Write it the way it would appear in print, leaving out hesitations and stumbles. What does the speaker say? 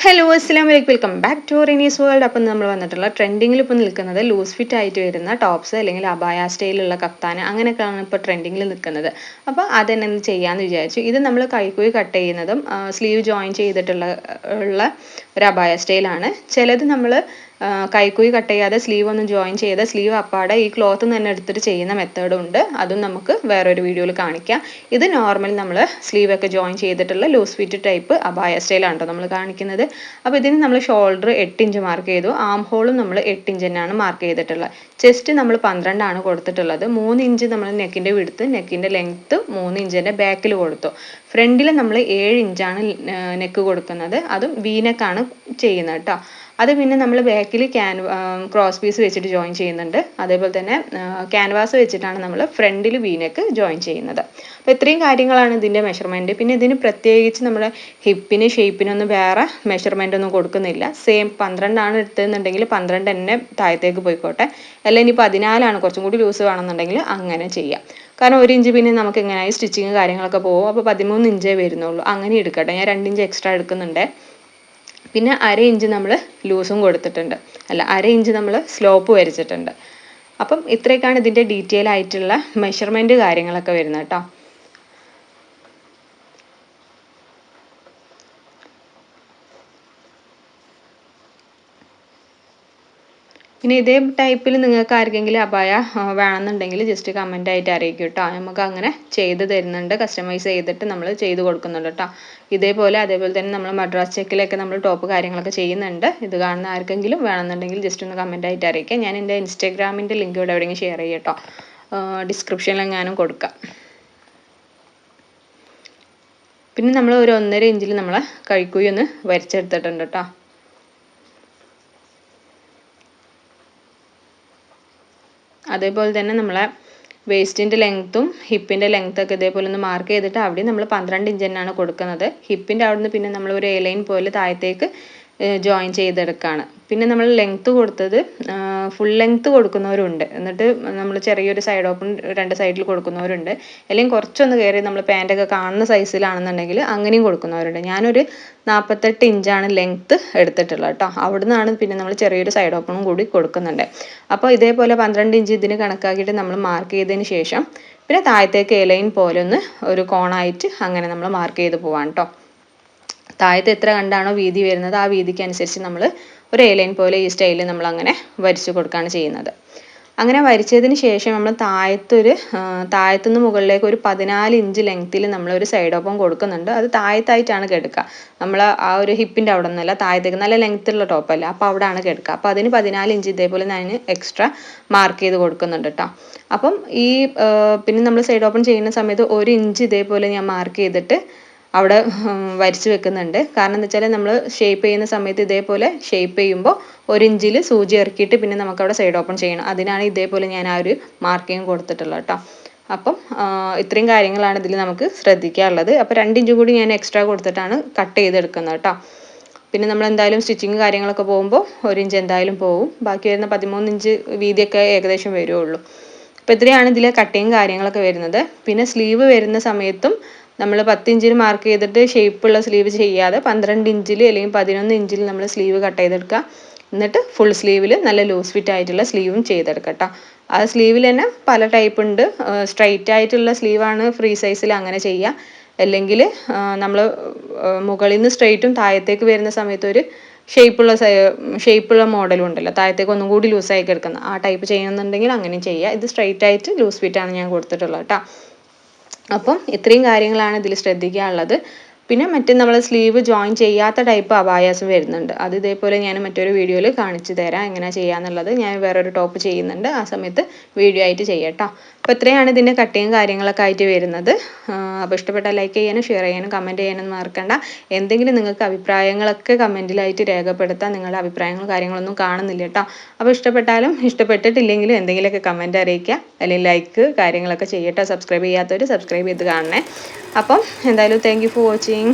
Hello അസ്സലാമു അലൈക്കും welcome back to Renees world. അപ്പം നമ്മൾ വന്നിട്ടുള്ള ട്രെൻഡിങ്ങിൽ ഇപ്പോൾ നിൽക്കുന്നത് ലൂസ് ഫിറ്റ് ആയിട്ട് വരുന്ന ടോപ്സ് അല്ലെങ്കിൽ അബായ സ്റ്റൈലുള്ള കഫ്താൻ അങ്ങനെയൊക്കെയാണ് ഇപ്പോൾ ട്രെൻഡിങ്ങിൽ നിൽക്കുന്നത്. അപ്പോൾ അതെന്നെ ചെയ്യാമെന്ന് വിചാരിച്ചു. ഇത് നമ്മൾ കൈക്കുഴി കട്ട് ചെയ്യുന്നതും സ്ലീവ് ജോയിൻ ചെയ്തിട്ടുള്ള ഒരു അബായ സ്റ്റൈലാണ്. ചിലത് നമ്മൾ കൈക്കുഴി കട്ട് ചെയ്യാതെ സ്ലീവ് ഒന്നും ജോയിൻ ചെയ്ത് സ്ലീവ് അപ്പാടെ ഈ ക്ലോത്ത് തന്നെ എടുത്തിട്ട് ചെയ്യുന്ന മെത്തേഡും ഉണ്ട്. അതും നമുക്ക് വേറൊരു വീഡിയോയിൽ കാണിക്കാം. ഇത് നോർമൽ നമ്മൾ സ്ലീവൊക്കെ ജോയിൻ ചെയ്തിട്ടുള്ള ലൂസ് ഫിറ്റ് ടൈപ്പ് അബായ സ്റ്റൈലാണ് കേട്ടോ നമ്മൾ കാണിക്കുന്നത്. അപ്പോൾ ഇതിന് നമ്മൾ ഷോൾഡർ 8 ഇഞ്ച് മാർക്ക് ചെയ്തു. ആം ഹോളും നമ്മൾ 8 ഇഞ്ച് തന്നെയാണ് മാർക്ക് ചെയ്തിട്ടുള്ളത്. ചെസ്റ്റ് നമ്മൾ 12 ആണ് കൊടുത്തിട്ടുള്ളത്. 3 ഇഞ്ച് നമ്മൾ നെക്കിൻ്റെ വിഡ്ത്ത്, നെക്കിൻ്റെ ലെങ്ത്ത് 3 ഇഞ്ചിൻ്റെ ബാക്കിൽ കൊടുത്തു. ഫ്രണ്ടിൽ നമ്മൾ 7 ഇഞ്ചാണ് നെക്ക് കൊടുക്കുന്നത്. അതും വീനെക്കാണ് ചെയ്യുന്നത് കേട്ടോ. അത് പിന്നെ നമ്മൾ ബാക്കിൽ ക്രോസ് പീസ് വെച്ചിട്ട് ജോയിൻ ചെയ്യുന്നുണ്ട്. അതേപോലെ തന്നെ ക്യാൻവാസ് വെച്ചിട്ടാണ് നമ്മൾ ഫ്രണ്ടിൽ വീനെക്ക് ജോയിൻ ചെയ്യുന്നത്. അപ്പോൾ ഇത്രയും കാര്യങ്ങളാണ് ഇതിൻ്റെ മെഷർമെൻറ്റ്. പിന്നെ ഇതിന് പ്രത്യേകിച്ച് നമ്മുടെ ഹിപ്പിന് ഷേപ്പിനൊന്നും വേറെ മെഷർമെൻ്റ് ഒന്നും കൊടുക്കുന്നില്ല. സെയിം 12 ആണ് എടുത്തതെന്നുണ്ടെങ്കിൽ 12 തന്നെ താഴത്തേക്ക് പോയിക്കോട്ടെ. അല്ലെങ്കിൽ ഇനി 14 കുറച്ചും കൂടി ലൂസ് വേണമെന്നുണ്ടെങ്കിൽ അങ്ങനെ ചെയ്യാം. കാരണം 1 ഇഞ്ച് പിന്നെ നമുക്ക് എങ്ങനെയായി സ്റ്റിച്ചിങ് കാര്യങ്ങളൊക്കെ പോകും. അപ്പോൾ 13 ഇഞ്ചേ വരുന്നുള്ളൂ. അങ്ങനെ എടുക്കട്ടെ. ഞാൻ 2 ഇഞ്ച് എക്സ്ട്രാ എടുക്കുന്നുണ്ട്. പിന്നെ 1/2 ഇഞ്ച് നമ്മൾ ലൂസും കൊടുത്തിട്ടുണ്ട്. 1/2 ഇഞ്ച് നമ്മൾ സ്ലോപ്പ് വരച്ചിട്ടുണ്ട്. അപ്പം ഇത്രയൊക്കെയാണ് ഇതിൻ്റെ ഡീറ്റെയിൽ ആയിട്ടുള്ള മെഷർമെൻറ്റ് കാര്യങ്ങളൊക്കെ വരുന്നത് കേട്ടോ. പിന്നെ ഇതേ ടൈപ്പിൽ നിങ്ങൾക്ക് ആർക്കെങ്കിലും അബായ വേണമെന്നുണ്ടെങ്കിൽ ജസ്റ്റ് കമൻ്റ് ആയിട്ട് അറിയിക്കും കേട്ടോ. നമുക്ക് അങ്ങനെ ചെയ്ത് തരുന്നുണ്ട്. കസ്റ്റമൈസ് ചെയ്തിട്ട് നമ്മൾ ചെയ്ത് കൊടുക്കുന്നുണ്ട് കേട്ടോ. അതേപോലെ തന്നെ നമ്മൾ മദ്രാസ് ചെക്കിലൊക്കെ നമ്മൾ ടോപ്പ് കാര്യങ്ങളൊക്കെ ചെയ്യുന്നുണ്ട്. ഇത് കാണുന്ന ആർക്കെങ്കിലും വേണമെന്നുണ്ടെങ്കിൽ ജസ്റ്റ് ഒന്ന് കമൻ്റ് ആയിട്ട് അറിയിക്കാം. ഞാൻ എൻ്റെ ഇൻസ്റ്റാഗ്രാമിൻ്റെ ലിങ്ക് ഇവിടെ എവിടെയെങ്കിലും ഷെയർ ചെയ്യാം കേട്ടോ. ഡിസ്ക്രിപ്ഷനിലെങ്ങാനും കൊടുക്കാം. പിന്നെ നമ്മൾ ഒരു 1.5 ഇഞ്ചിൽ നമ്മൾ കൈക്കുഴി ഒന്ന് വരച്ചെടുത്തിട്ടുണ്ട് കേട്ടോ. അതേപോലെ തന്നെ നമ്മളെ വേസ്റ്റിൻ്റെ ലെങ്ത്തും ഹിപ്പിൻ്റെ ലെങ്ത്തൊക്കെ ഇതേപോലെ ഒന്ന് മാർക്ക് ചെയ്തിട്ട് അവിടെ നമ്മൾ 12 ഇഞ്ച് തന്നെയാണ് കൊടുക്കുന്നത്. ഹിപ്പിൻ്റെ അവിടെ നിന്ന് പിന്നെ നമ്മൾ ഒരു എലൈൻ പോലെ താഴത്തേക്ക് ജോയിൻ ചെയ്തെടുക്കുകയാണ്. പിന്നെ നമ്മൾ ലെങ്ത്ത് കൊടുത്തത് ഫുൾ ലെങ്ത്ത് കൊടുക്കുന്നവരുണ്ട്. എന്നിട്ട് നമ്മൾ ചെറിയൊരു സൈഡ് ഓപ്പൺ 2 സൈഡിൽ കൊടുക്കുന്നവരുണ്ട്. അല്ലെങ്കിൽ കുറച്ചൊന്ന് കയറി നമ്മൾ പാൻറ്റൊക്കെ കാണുന്ന സൈസിലാണെന്നുണ്ടെങ്കിൽ അങ്ങനെയും കൊടുക്കുന്നവരുണ്ട്. ഞാനൊരു 48 ഇഞ്ചാണ് ലെങ്ത്ത് എടുത്തിട്ടുള്ളത് കേട്ടോ. അവിടെ നിന്നാണ് പിന്നെ നമ്മൾ ചെറിയൊരു സൈഡ് ഓപ്പണും കൂടി കൊടുക്കുന്നുണ്ട്. അപ്പോൾ ഇതേപോലെ 12 ഇഞ്ച് ഇതിന് കണക്കാക്കിയിട്ട് നമ്മൾ മാർക്ക് ചെയ്തതിന് ശേഷം പിന്നെ താഴത്തേക്ക് എലൈൻ പോലെ ഒന്ന് ഒരു കോണായിട്ട് അങ്ങനെ നമ്മൾ മാർക്ക് ചെയ്ത് പോവാണ് കേട്ടോ. താഴത്ത് എത്ര കണ്ടാണോ വീതി വരുന്നത് ആ വീതിക്ക് അനുസരിച്ച് നമ്മൾ ഒരു എലൈൻ പോലെ ഈ സ്റ്റൈലിൽ നമ്മൾ അങ്ങനെ വരച്ചു കൊടുക്കുകയാണ് ചെയ്യുന്നത്. അങ്ങനെ വരച്ചതിന് ശേഷം നമ്മൾ താഴത്തുനിന്ന് മുകളിലേക്ക് ഒരു 14 ഇഞ്ച് ലെങ്ത്തിൽ നമ്മളൊരു സൈഡ് ഓപ്പൺ കൊടുക്കുന്നുണ്ട്. അത് താഴത്തായിട്ടാണ് കിടക്കുക. നമ്മൾ ആ ഒരു ഹിപ്പിൻ്റെ അവിടെ നിന്നല്ല, താഴത്തേക്ക് നല്ല ലെങ്ത്തുള്ള ടോപ്പല്ല. അപ്പോൾ അവിടെയാണ് കിടക്കുക. അപ്പോൾ അതിന് 14 ഇഞ്ച് ഇതേപോലെ ഞാൻ എക്സ്ട്രാ മാർക്ക് ചെയ്ത് കൊടുക്കുന്നുണ്ട് കേട്ടോ. അപ്പം പിന്നെ നമ്മൾ സൈഡ് ഓപ്പൺ ചെയ്യുന്ന സമയത്ത് 1 ഇഞ്ച് ഇതേപോലെ ഞാൻ മാർക്ക് ചെയ്തിട്ട് അവിടെ വരച്ച് വെക്കുന്നുണ്ട്. കാരണം എന്താ വെച്ചാൽ നമ്മൾ ഷേപ്പ് ചെയ്യുന്ന സമയത്ത് ഇതേപോലെ ഷേപ്പ് ചെയ്യുമ്പോൾ 1 ഇഞ്ചിൽ സൂചി ഇറക്കിയിട്ട് പിന്നെ നമുക്കവിടെ സൈഡ് ഓപ്പൺ ചെയ്യണം. അതിനാണ് ഇതേപോലെ ഞാൻ ആ ഒരു മാർക്കിങ് കൊടുത്തിട്ടുള്ളത് കേട്ടോ. അപ്പം ഇത്രയും കാര്യങ്ങളാണ് ഇതിൽ നമുക്ക് ശ്രദ്ധിക്കാനുള്ളത്. അപ്പോൾ 2 ഇഞ്ച് കൂടി ഞാൻ എക്സ്ട്രാ കൊടുത്തിട്ടാണ് കട്ട് ചെയ്തെടുക്കുന്നത് കേട്ടോ. പിന്നെ നമ്മൾ എന്തായാലും സ്റ്റിച്ചിങ് കാര്യങ്ങളൊക്കെ പോകുമ്പോൾ 1 ഇഞ്ച് എന്തായാലും പോകും. ബാക്കി വരുന്ന 13 ഇഞ്ച് വീതിയൊക്കെ ഏകദേശം വരുള്ളൂ. അപ്പോൾ ഇത്രയാണ് ഇതിലെ കട്ടിങ് കാര്യങ്ങളൊക്കെ വരുന്നത്. പിന്നെ സ്ലീവ് വരുന്ന സമയത്തും നമ്മൾ 10 ഇഞ്ചിൽ മാർക്ക് ചെയ്തിട്ട് ഷേപ്പുള്ള സ്ലീവ് ചെയ്യാതെ 12 ഇഞ്ചിൽ അല്ലെങ്കിൽ 11 ഇഞ്ചിൽ നമ്മൾ സ്ലീവ് കട്ട് ചെയ്തെടുക്കുക. എന്നിട്ട് ഫുൾ സ്ലീവിൽ നല്ല ലൂസ് ഫിറ്റ് ആയിട്ടുള്ള സ്ലീവും ചെയ്തെടുക്കുക കേട്ടോ. ആ സ്ലീവിൽ തന്നെ പല ടൈപ്പ് ഉണ്ട്. സ്ട്രൈറ്റ് ആയിട്ടുള്ള സ്ലീവാണ് ഫ്രീ സൈസിൽ അങ്ങനെ ചെയ്യുക. അല്ലെങ്കിൽ നമ്മൾ മുകളിൽ നിന്ന് സ്ട്രെയിറ്റും താഴത്തേക്ക് വരുന്ന സമയത്ത് ഒരു ഷേപ്പുള്ള മോഡലും ഉണ്ടല്ലോ, താഴത്തേക്ക് ഒന്നും കൂടി ലൂസായി കിടക്കുന്ന ആ ടൈപ്പ് ചെയ്യുന്നുണ്ടെങ്കിൽ അങ്ങനെ ചെയ്യുക. ഇത് സ്ട്രൈറ്റ് ആയിട്ട് ലൂസ് ഫിറ്റാണ് ഞാൻ കൊടുത്തിട്ടുള്ളത് കേട്ടോ. അപ്പം ഇത്രയും കാര്യങ്ങളാണ് ഇതിൽ ശ്രദ്ധിക്കാനുള്ളത്. പിന്നെ നമ്മൾ സ്ലീവ് ജോയിൻ ചെയ്യാത്ത ടൈപ്പ് അബായാസും വരുന്നുണ്ട്. അത് ഇതേപോലെ ഞാൻ മറ്റൊരു വീഡിയോയിൽ കാണിച്ചു തരാം എങ്ങനെ ചെയ്യാന്നുള്ളത്. ഞാൻ വേറൊരു ടോപ്പ് ചെയ്യുന്നുണ്ട്, ആ സമയത്ത് വീഡിയോ ആയിട്ട് ചെയ്യാം കേട്ടോ. അപ്പോൾ ഇത്രയാണ് ഇതിൻ്റെ കട്ടിങ് കാര്യങ്ങളൊക്കെ ആയിട്ട് വരുന്നത്. അപ്പോൾ ഇഷ്ടപ്പെട്ടാൽ ലൈക്ക് ചെയ്യാനും ഷെയർ ചെയ്യാനും കമൻറ്റ് ചെയ്യാനും മറക്കണ്ട. എന്തെങ്കിലും നിങ്ങൾക്ക് അഭിപ്രായങ്ങളൊക്കെ കമൻറ്റിലായിട്ട് രേഖപ്പെടുത്താം. നിങ്ങളുടെ അഭിപ്രായങ്ങൾ കാര്യങ്ങളൊന്നും കാണുന്നില്ല കേട്ടോ. അപ്പോൾ ഇഷ്ടപ്പെട്ടാലും ഇഷ്ടപ്പെട്ടിട്ടില്ലെങ്കിലും എന്തെങ്കിലുമൊക്കെ കമൻറ്റ് അറിയിക്കുക, അല്ലെങ്കിൽ ലൈക്ക് കാര്യങ്ങളൊക്കെ ചെയ്യട്ടോ. സബ്സ്ക്രൈബ് ചെയ്യാത്തവർ സബ്സ്ക്രൈബ് ചെയ്ത് കാണണേ. അപ്പം എന്തായാലും താങ്ക് യു ഫോർ വാച്ചിങ്.